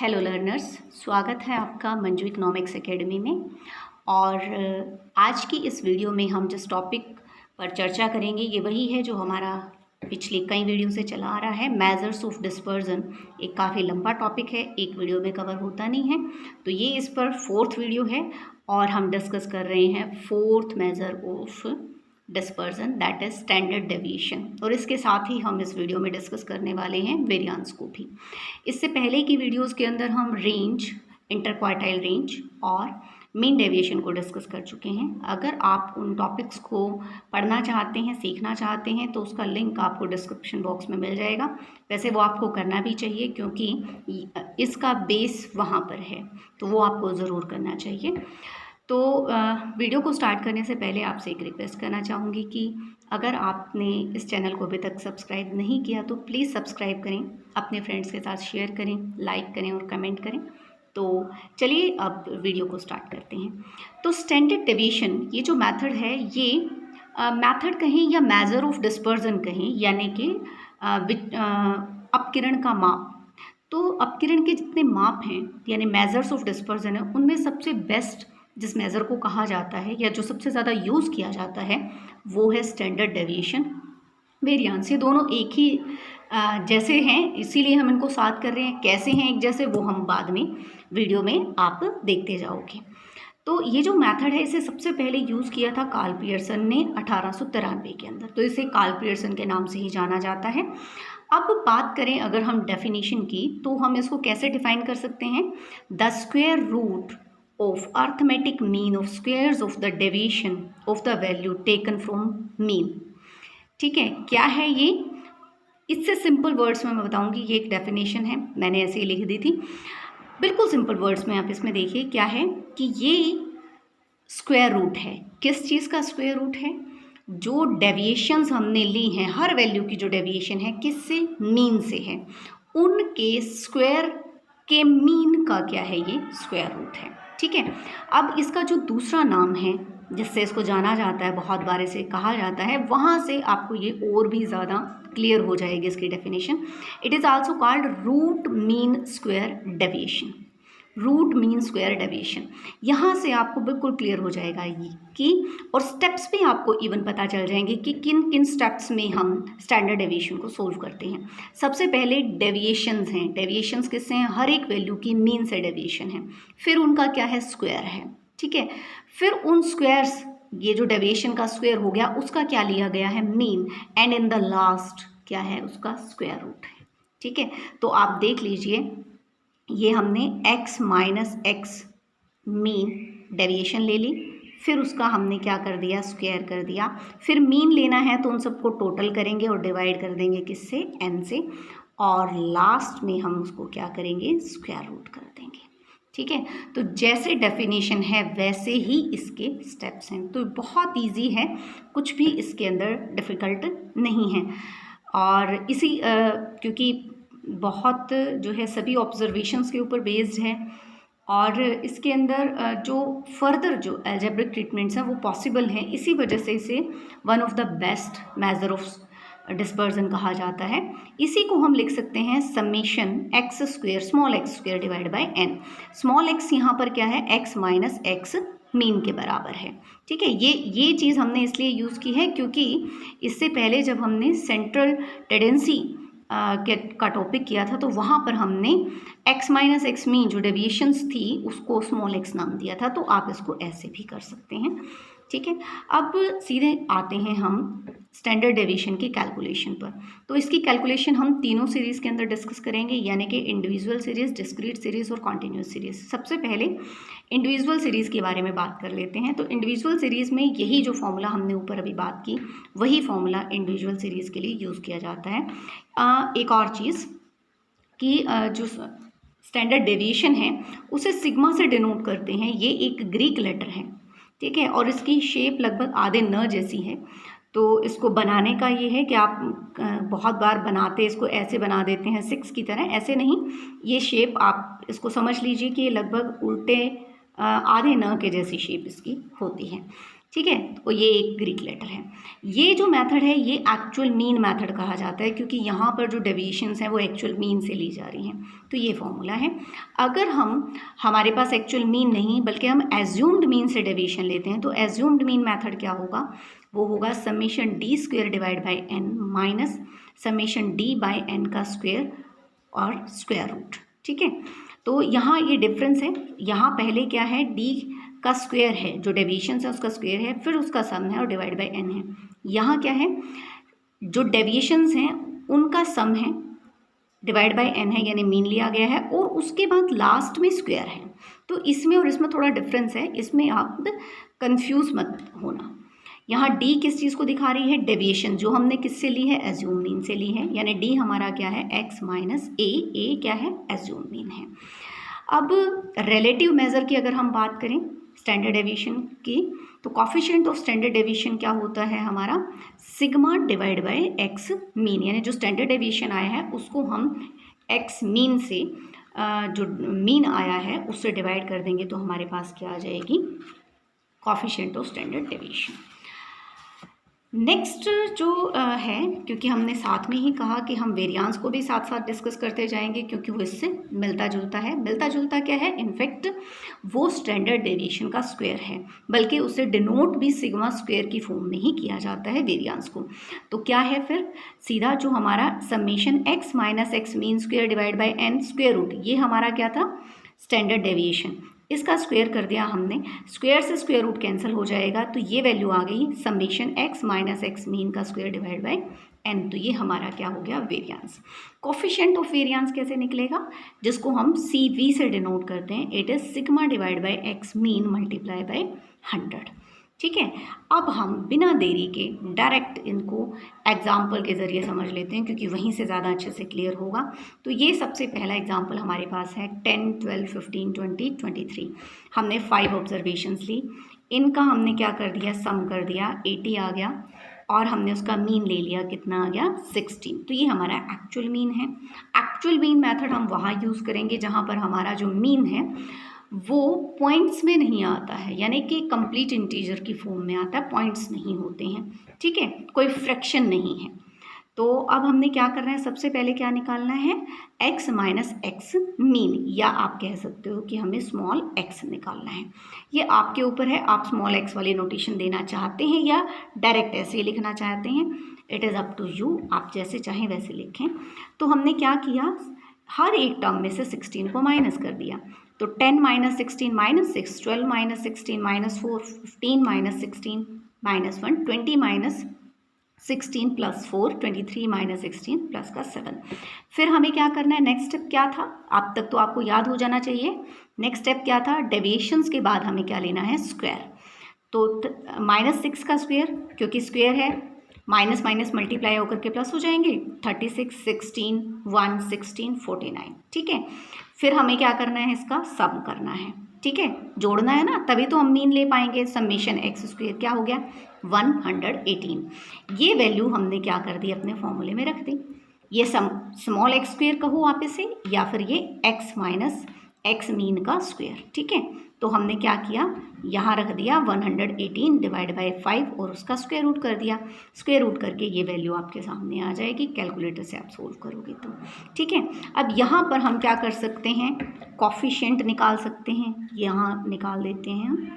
Hello learners, स्वागत है आपका मंजू इकोनॉमिक्स एकेडमी में। और आज की इस वीडियो में हम जिस टॉपिक पर चर्चा करेंगे ये वही है जो हमारा पिछले कई वीडियो से चला आ रहा है, मेजर्स ऑफ डिस्पर्जन। एक काफ़ी लंबा टॉपिक है, एक वीडियो में कवर होता नहीं है, तो ये इस पर फोर्थ वीडियो है और हम डिस्कस कर रहे हैं fourth major of dispersion, that is standard deviation. और इसके साथ ही हम इस वीडियो में डिस्कस करने वाले हैं वेरिएंस को भी। इससे पहले की वीडियोस के अंदर हम रेंज, इंटरक्वार्टाइल रेंज और मीन डेविएशन को डिस्कस कर चुके हैं। अगर आप उन टॉपिक्स को पढ़ना चाहते हैं, सीखना चाहते हैं, तो उसका लिंक आपको डिस्क्रिप्शन बॉक्स में मिल जाएगा। वैसे वो आपको करना भी चाहिए क्योंकि इसका बेस वहाँ पर है, तो वो आपको ज़रूर करना चाहिए। तो वीडियो को स्टार्ट करने से पहले आपसे एक रिक्वेस्ट करना चाहूँगी कि अगर आपने इस चैनल को अभी तक सब्सक्राइब नहीं किया तो प्लीज़ सब्सक्राइब करें, अपने फ्रेंड्स के साथ शेयर करें, लाइक करें और कमेंट करें। तो चलिए अब वीडियो को स्टार्ट करते हैं। तो स्टैंडर्ड डेविएशन ये जो मेथड है, ये मेथड कहें या मेजर ऑफ डिस्पर्जन कहें, यानी कि अपकिरण का माप। तो अपकिरण के जितने माप हैं यानी मेजर्स ऑफ डिस्पर्जन है, उनमें सबसे बेस्ट जिस मेज़र को कहा जाता है या जो सबसे ज़्यादा यूज़ किया जाता है वो है स्टैंडर्ड डेविएशन, वेरिएंस। ये दोनों एक ही जैसे हैं, इसीलिए हम इनको साथ कर रहे हैं। कैसे हैं एक जैसे, वो हम बाद में वीडियो में आप देखते जाओगे। तो ये जो मेथड है इसे सबसे पहले यूज़ किया था कार्ल पियर्सन ने 1893 के अंदर, तो इसे कार्ल पियर्सन के नाम से ही जाना जाता है। अब बात करें अगर हम डेफिनेशन की, तो हम इसको कैसे डिफाइन कर सकते हैं? The square root of arithmetic mean of squares of the deviation of the value taken from mean। ठीक है, क्या है ये? इससे सिंपल वर्ड्स में मैं बताऊंगी, ये एक डेफिनेशन है, मैंने ऐसे ही लिख दी थी। बिल्कुल सिंपल वर्ड्स में आप इसमें देखिए क्या है कि ये स्क्वायर रूट है। किस चीज़ का स्क्वायर रूट है? जो डेविएशंस हमने ली हैं, हर वैल्यू की जो डेविएशन है किससे? मीन से है। उनके स्क्वायर के मीन का क्या है? ये स्क्वायर रूट है। ठीक है, अब इसका जो दूसरा नाम है जिससे इसको जाना जाता है, बहुत बार इसे कहा जाता है, वहाँ से आपको ये और भी ज़्यादा क्लियर हो जाएगी इसकी definition. It is also called root mean square deviation. Root mean square deviation, यहाँ से आपको बिल्कुल क्लियर हो जाएगा ये कि, और स्टेप्स भी आपको इवन पता चल जाएंगे कि किन किन स्टेप्स में हम स्टैंडर्ड डेविएशन को सोल्व करते हैं। सबसे पहले डेविएशंस हैं। डेविएशंस किससे हैं? हर एक वैल्यू की मीन से डेविएशन है, फिर उनका क्या है? स्क्वायर है। ठीक है, फिर उन स्क्वायर्स, ये जो डेविएशन का स्क्वायर हो गया उसका क्या लिया गया है? Mean. And in the last क्या है? उसका स्क्वायर रूट है। ठीक है, तो आप देख लीजिए, ये हमने x minus X mean deviation ले ली, फिर उसका हमने क्या कर दिया? स्क्वायर कर दिया। फिर मीन लेना है तो उन सबको टोटल करेंगे और डिवाइड कर देंगे किससे? n से, और लास्ट में हम उसको क्या करेंगे? स्क्वायर रूट कर देंगे। ठीक है, तो जैसे डेफिनेशन है वैसे ही इसके स्टेप्स हैं। तो बहुत इजी है, कुछ भी इसके अंदर डिफ़िकल्ट नहीं है। और इसी क्योंकि बहुत जो है सभी ऑब्जर्वेशंस के ऊपर बेस्ड है, और इसके अंदर जो फर्दर जो अलजेब्रिक ट्रीटमेंट्स हैं वो पॉसिबल हैं, इसी वजह से इसे one of the best measure of dispersion कहा जाता है। इसी को हम लिख सकते हैं summation x square, small x square divide by n. Small x यहाँ पर क्या है? एक्स माइनस एक्स मीन के बराबर है। ठीक है, ये चीज़ हमने इसलिए यूज़ की है क्योंकि इससे पहले जब हमने सेंट्रल टेंडेंसी का टॉपिक किया था तो वहाँ पर हमने x माइनस एक्स मीन जो डेविएशंस थी उसको स्मॉल x नाम दिया था, तो आप इसको ऐसे भी कर सकते हैं। ठीक है, अब सीधे आते हैं हम स्टैंडर्ड डेविएशन की कैलकुलेशन पर। तो इसकी कैलकुलेशन हम तीनों सीरीज़ के अंदर डिस्कस करेंगे, यानी कि इंडिविजुअल सीरीज़, डिस्क्रीट सीरीज़ और कॉन्टिन्यूस सीरीज़। सबसे पहले इंडिविजुअल सीरीज़ के बारे में बात कर लेते हैं। तो इंडिविजुअल सीरीज़ में यही जो फॉर्मूला हमने ऊपर अभी बात की, वही फॉर्मूला इंडिविजुअल सीरीज़ के लिए यूज़ किया जाता है। एक और चीज़ कि जो स्टैंडर्ड डेविएशन है उसे सिग्मा से डिनोट करते हैं। ये एक ग्रीक लेटर है, ठीक है, और इसकी शेप लगभग आधे न जैसी है। तो इसको बनाने का ये है कि आप बहुत बार बनाते इसको ऐसे बना देते हैं 6 की तरह, ऐसे नहीं, ये शेप आप इसको समझ लीजिए कि लगभग उल्टे आधे न के जैसी शेप इसकी होती है। ठीक है। तो ये एक ग्रीक लेटर है। ये जो मेथड है ये एक्चुअल मीन मेथड कहा जाता है, क्योंकि यहाँ पर जो डेविएशंस हैं वो एक्चुअल मीन से ली जा रही हैं। तो ये फॉर्मूला है। अगर हमारे पास एक्चुअल मीन नहीं बल्कि हम एज्यूम्ड मीन से डेविएशन लेते हैं, तो एज्यूम्ड मीन मेथड क्या होगा, वो होगा summation D square divide by N minus summation D by N का स्क्वेयर और स्क्वायर रूट। ठीक है। तो यहाँ ये डिफरेंस है, यहाँ पहले क्या है, डी का स्क्वायर है, जो डेविएशन है उसका स्क्वायर है, फिर उसका सम है और डिवाइड बाई एन है। यहाँ क्या है, जो डेविएशंस हैं उनका सम है, डिवाइड बाई एन है, यानी मीन लिया गया है, और उसके बाद लास्ट में स्क्वायर है। तो इसमें और इसमें थोड़ा डिफरेंस है, इसमें आप कंफ्यूज मत होना। यहाँ डी किस चीज़ को दिखा रही है, डेविएशन, जो हमने किससे ली है, एज्यूम मीन से ली है, यानी डी हमारा क्या है, एक्स माइनस ए क्या है, एज्यूम मीन है। अब रिलेटिव मेजर की अगर हम बात करें स्टैंडर्ड डेविएशन की, तो कॉफिशिएंट ऑफ स्टैंडर्ड डेविएशन क्या होता है हमारा, sigma divide by x mean, यानी जो स्टैंडर्ड डेविएशन आया है उसको हम एक्स मीन से जो मीन आया है उससे डिवाइड कर देंगे, तो हमारे पास क्या आ जाएगी, coefficient of standard deviation. Next जो है, क्योंकि हमने साथ में ही कहा कि हम वेरिएंस को भी साथ साथ डिस्कस करते जाएंगे, क्योंकि वो इससे मिलता जुलता है। मिलता जुलता क्या है, इनफैक्ट वो स्टैंडर्ड डेविएशन का स्क्वायर है, बल्कि उसे डिनोट भी सिग्मा स्क्वायर की फॉर्म में ही किया जाता है वेरिएंस को। तो क्या है फिर, सीधा जो हमारा summation X minus X mean square divide by N square root, ये हमारा क्या था, स्टैंडर्ड डेविएशन, इसका स्क्वायर कर दिया हमने, स्क्वायर से स्क्वायर रूट कैंसिल हो जाएगा, तो ये वैल्यू आ गई summation X minus X mean का स्क्वायर डिवाइड बाय एन। तो ये हमारा क्या हो गया, वेरिएंस। कोफिशिएंट ऑफ वेरिएंस कैसे निकलेगा, जिसको हम सी वी से डिनोट करते हैं, it is sigma divide by x mean multiply by 100। ठीक है। अब हम बिना देरी के डायरेक्ट इनको एग्जाम्पल के ज़रिए समझ लेते हैं, क्योंकि वहीं से ज़्यादा अच्छे से क्लियर होगा। तो ये सबसे पहला एग्जाम्पल हमारे पास है 10, 12, 15, 20, 23। हमने 5 ऑब्जर्वेशंस ली, इनका हमने क्या कर दिया, सम कर दिया, 80 आ गया, और हमने उसका मीन ले लिया, कितना आ गया, 16। तो ये हमारा एक्चुअल मीन है। एक्चुअल मीन मेथड हम वहाँ यूज़ करेंगे जहाँ पर हमारा जो मीन है वो पॉइंट्स में नहीं आता है, यानी कि कंप्लीट इंटीजर की फॉर्म में आता है, पॉइंट्स नहीं होते हैं। ठीक है, कोई फ्रैक्शन नहीं है। तो अब हमने क्या करना है, सबसे पहले क्या निकालना है, x माइनस एक्स मीन, या आप कह सकते हो कि हमें स्मॉल x निकालना है। ये आपके ऊपर है, आप स्मॉल x वाली नोटेशन देना चाहते हैं या डायरेक्ट ऐसे ही लिखना चाहते हैं, it is up to you, आप जैसे चाहें वैसे लिखें। तो हमने क्या किया, हर एक टर्म में से 16 को माइनस कर दिया। तो 10 minus 16 minus 6, 12 minus 16 minus 4, 15 minus 16 minus 1, 20 minus 16 plus 4, 23 minus 16 plus का 7। फिर हमें क्या करना है, नेक्स्ट स्टेप क्या था, अब तक तो आपको याद हो जाना चाहिए। नेक्स्ट स्टेप क्या था, डेविएशंस के बाद हमें क्या लेना है, स्क्वायर। तो माइनस 6 का स्क्वायर, क्योंकि स्क्वायर है, माइनस माइनस मल्टीप्लाई होकर के प्लस हो जाएंगे, 36, 16, 1, 16, 49। ठीक है। फिर हमें क्या करना है, इसका सम करना है। ठीक है, जोड़ना है ना, तभी तो हम मीन ले पाएंगे। समेशन एक्स स्क्वायर क्या हो गया, 118। ये वैल्यू हमने क्या कर दी, अपने फॉर्मूले में रख दी। ये स्मॉल एक्स स्क्वायर कहो आप इसे, या फिर ये एक्स माइनस एक्स मीन का स्क्वायर। ठीक है। तो हमने क्या किया, यहाँ रख दिया 118 डिवाइड बाई 5 और उसका स्क्वायर रूट कर दिया। स्क्वायर रूट करके ये वैल्यू आपके सामने आ जाएगी, कैलकुलेटर से आप सोल्व करोगे तो। ठीक है। अब यहाँ पर हम क्या कर सकते हैं, कॉफिशिएंट निकाल सकते हैं। यहाँ निकाल देते हैं हम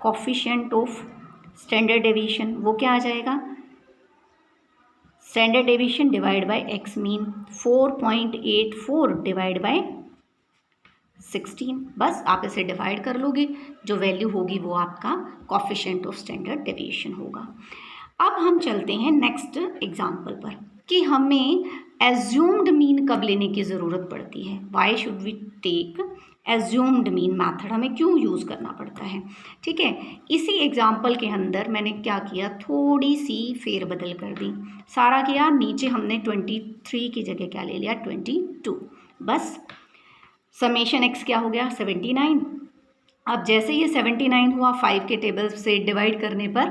कॉफिशिएंट ऑफ स्टैंडर्ड डेविएशन, वो क्या आ जाएगा, standard deviation divide by x mean, 4.84 divide by 16। बस आप इसे डिवाइड कर लोगे, जो वैल्यू होगी वो आपका कॉफिशिएंट ऑफ स्टैंडर्ड डेविएशन होगा। अब हम चलते हैं नेक्स्ट एग्जांपल पर, कि हमें एज्यूम्ड मीन कब लेने की ज़रूरत पड़ती है, why should we take assumed mean method, हमें क्यों यूज़ करना पड़ता है। ठीक है। इसी एग्जाम्पल के अंदर मैंने क्या किया, थोड़ी सी फेरबदल कर दी, सारा किया, नीचे हमने 23 की जगह क्या ले लिया, 22। बस समेशन एक्स क्या हो गया, 79। अब जैसे ये 79 हुआ, 5 के टेबल से डिवाइड करने पर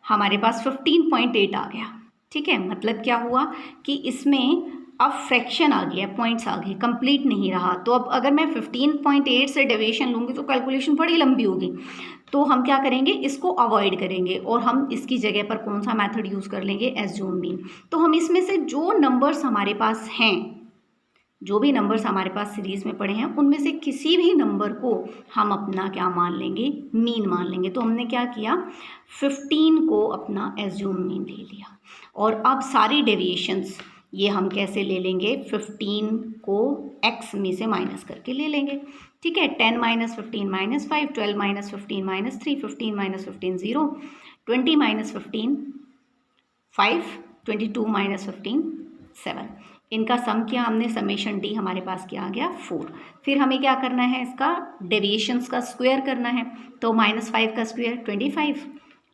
हमारे पास 15.8 आ गया। ठीक है। मतलब क्या हुआ कि इसमें अब फ्रैक्शन आ गया, पॉइंट्स आ गए, कंप्लीट नहीं रहा। तो अब अगर मैं 15.8 से डेविएशन लूँगी तो कैलकुलेशन बड़ी लंबी होगी, तो हम क्या करेंगे, इसको अवॉइड करेंगे और हम इसकी जगह पर कौन सा मेथड यूज़ कर लेंगे, एज्यूम मीन। तो हम इसमें से जो नंबर्स हमारे पास हैं, जो भी नंबर्स हमारे पास सीरीज़ में पड़े हैं, उनमें से किसी भी नंबर को हम अपना क्या मान लेंगे, मीन मान लेंगे। तो हमने क्या किया, 15 को अपना एज्यूम मीन ले लिया। और अब सारी डेविएशंस ये हम कैसे ले लेंगे, 15 को x में से माइनस करके ले लेंगे। ठीक है, 10 - 15 - 5, 12 - 15 - 3, 15 - 15 0, 20 - 15 5, 22 - 15 7। इनका सम किया हमने, समेशन डी हमारे पास क्या आ गया, 4। फिर हमें क्या करना है, इसका डेविएशंस का स्क्वायर करना है। तो -5 का स्क्वायर 25,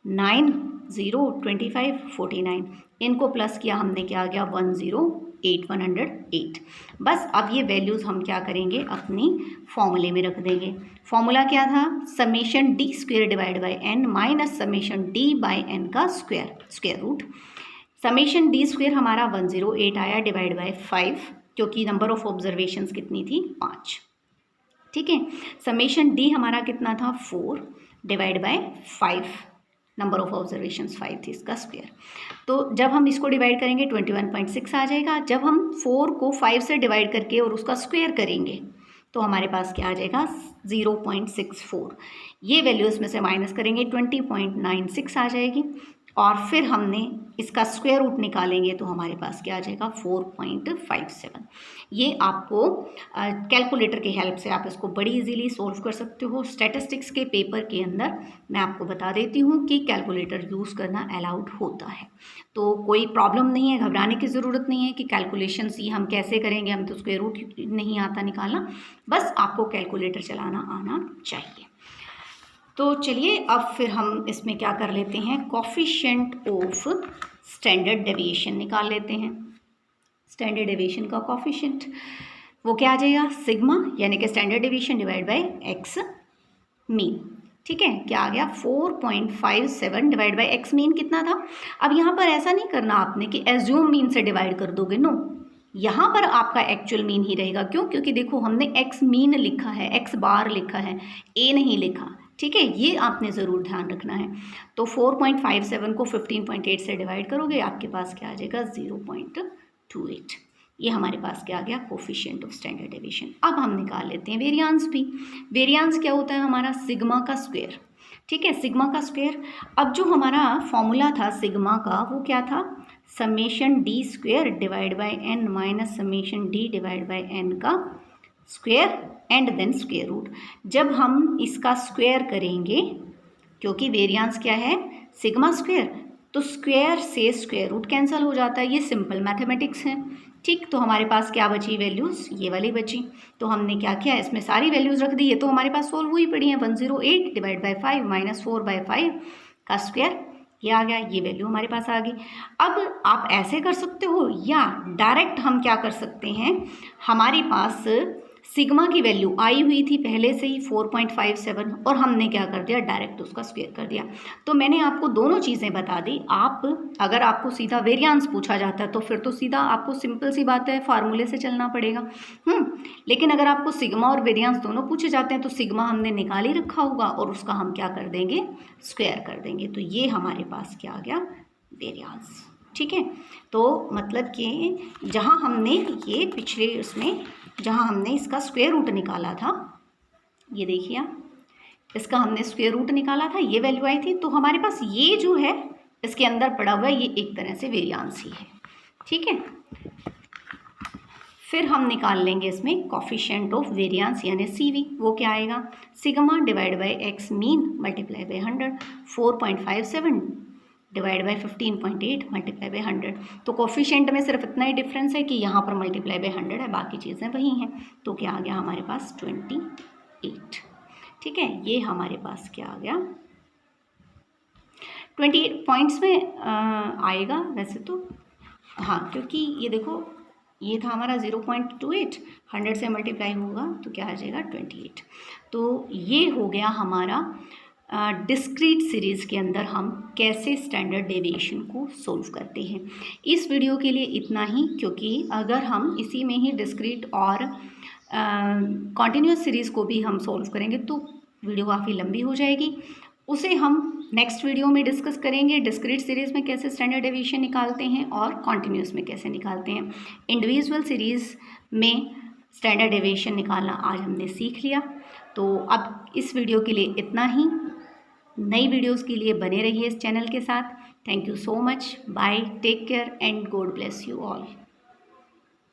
9 0 25 49, इनको प्लस किया हमने, क्या आ गया 108 108। बस अब ये वैल्यूज़ हम क्या करेंगे, अपनी फॉर्मूले में रख देंगे। फॉर्मूला क्या था, summation D square divide by N minus summation D by N का square root. Summation D square हमारा 108 आया डिवाइड बाय 5, क्योंकि नंबर ऑफ ऑब्जर्वेशंस कितनी थी, 5। ठीक है, समेशन डी हमारा कितना था, 4 divide by 5, number of observations 5 थी, इसका स्क्वायर। तो जब हम इसको डिवाइड करेंगे 21.6 आ जाएगा। जब हम 4 को 5 से डिवाइड करके और उसका स्क्वायर करेंगे तो हमारे पास क्या आ जाएगा, 0.64। ये वैल्यू इसमें से माइनस करेंगे, 20.96 आ जाएगी। और फिर हमने इसका स्क्वायर रूट निकालेंगे तो हमारे पास क्या आ जाएगा, 4.57। ये आपको कैलकुलेटर की हेल्प से आप इसको बड़ी इजीली सोल्व कर सकते हो। स्टैटिस्टिक्स के पेपर के अंदर मैं आपको बता देती हूँ कि कैलकुलेटर यूज़ करना अलाउड होता है, तो कोई प्रॉब्लम नहीं है, घबराने की ज़रूरत नहीं है कि कैलकुलेशंस ये हम कैसे करेंगे, हम तो स्क्वायर रूट नहीं आता निकालना, बस आपको कैलकुलेटर चलाना आना चाहिए। तो चलिए अब फिर हम इसमें क्या कर लेते हैं, कॉफिशिएंट ऑफ स्टैंडर्ड डेविएशन निकाल लेते हैं। स्टैंडर्ड डेविएशन का कॉफिशिएंट वो क्या आ जाएगा, सिग्मा, यानी कि standard deviation divide by x mean. ठीक है, क्या आ गया, 4.57 डिवाइड बाय एक्स मीन कितना था। अब यहाँ पर ऐसा नहीं करना आपने कि एज्यूम मीन से डिवाइड कर दोगे, नो, यहाँ पर आपका एक्चुअल मीन ही रहेगा। क्यों, क्योंकि देखो हमने एक्स मीन लिखा है, एक्स बार लिखा है, ए नहीं लिखा। ठीक है, ये आपने ज़रूर ध्यान रखना है। तो 4.57 को 15.8 से डिवाइड करोगे, आपके पास क्या आ जाएगा, 0.28। ये हमारे पास क्या आ गया, कोफिशिएंट ऑफ स्टैंडर्ड डेविएशन। अब हम निकाल लेते हैं वेरिएंस भी। वेरिएंस क्या होता है, हमारा सिग्मा का स्क्वायर। ठीक है, सिग्मा का स्क्वायर। अब जो हमारा फॉर्मूला था सिग्मा का, वो क्या था, summation D square divide by N minus summation D divide by N का square and then square root. जब हम इसका स्क्वायर करेंगे, क्योंकि वेरिएंस क्या है, सिग्मा स्क्वायर, तो स्क्वायर से स्क्वायर रूट कैंसिल हो जाता है, ये सिंपल मैथमेटिक्स है। ठीक, तो हमारे पास क्या बची वैल्यूज़, ये वाली बची। तो हमने क्या किया, इसमें सारी वैल्यूज़ रख दी, ये तो हमारे पास सोल्व हुई पड़ी हैं। 108 डिवाइड बाई 5 माइनस 4/5 का स्क्वायर, ये आ गया, ये वैल्यू हमारे पास आ गई। अब आप ऐसे कर सकते हो, या डायरेक्ट हम क्या कर सकते हैं, हमारे पास सिग्मा की वैल्यू आई हुई थी पहले से ही 4.57, और हमने क्या कर दिया, डायरेक्ट उसका स्क्वायर कर दिया। तो मैंने आपको दोनों चीज़ें बता दी। आप अगर आपको सीधा वेरिएंस पूछा जाता है तो फिर तो सीधा आपको सिंपल सी बात है, फार्मूले से चलना पड़ेगा। लेकिन अगर आपको सिग्मा और वेरिएंस दोनों पूछे जाते हैं तो सिग्मा हमने निकाल ही रखा होगा और उसका हम क्या कर देंगे, स्क्वायर कर देंगे। तो ये हमारे पास क्या आ गया, वेरिएंस। ठीक है, तो मतलब कि जहाँ हमने ये पिछले उसमें जहाँ हमने इसका स्क्वायर रूट निकाला था, ये देखिए आप, इसका हमने स्क्वायर रूट निकाला था, ये वैल्यू आई थी। तो हमारे पास ये जो है इसके अंदर पड़ा हुआ है, ये एक तरह से वेरिएंस ही है। ठीक है, फिर हम निकाल लेंगे इसमें कॉफिशिएंट ऑफ वेरिएंस यानी CV। वो क्या आएगा, sigma divide by x mean multiply by 100, 4.57 divide by 15.8 multiply by 100। तो कोफिशिएंट में सिर्फ इतना ही डिफरेंस है कि यहाँ पर मल्टीप्लाई बाई 100 है, बाकी चीज़ें वही हैं। तो क्या आ गया हमारे पास, 28। ठीक है, ये हमारे पास क्या आ गया, 28 पॉइंट्स में आएगा वैसे तो, हाँ, क्योंकि ये देखो ये था हमारा 0.28, 100 से मल्टीप्लाई होगा तो क्या आ जाएगा, 28। तो ये हो गया हमारा डिस्क्रीट सीरीज़ के अंदर हम कैसे स्टैंडर्ड डेविएशन को सोल्व करते हैं। इस वीडियो के लिए इतना ही, क्योंकि अगर हम इसी में ही डिस्क्रीट और कॉन्टिन्यूस सीरीज़ को भी हम सोल्व करेंगे तो वीडियो काफ़ी लंबी हो जाएगी उसे हम नेक्स्ट वीडियो में डिस्कस करेंगे। डिस्क्रीट सीरीज़ में कैसे स्टैंडर्ड डेविएशन निकालते हैं और कॉन्टिन्यूस में कैसे निकालते हैं। इंडिविजुअल सीरीज़ में स्टैंडर्ड डेविएशन निकालना आज हमने सीख लिया। तो अब इस वीडियो के लिए इतना ही। नई वीडियोस के लिए बने रहिए इस चैनल के साथ। Thank you so much. Bye, take care and God bless you all.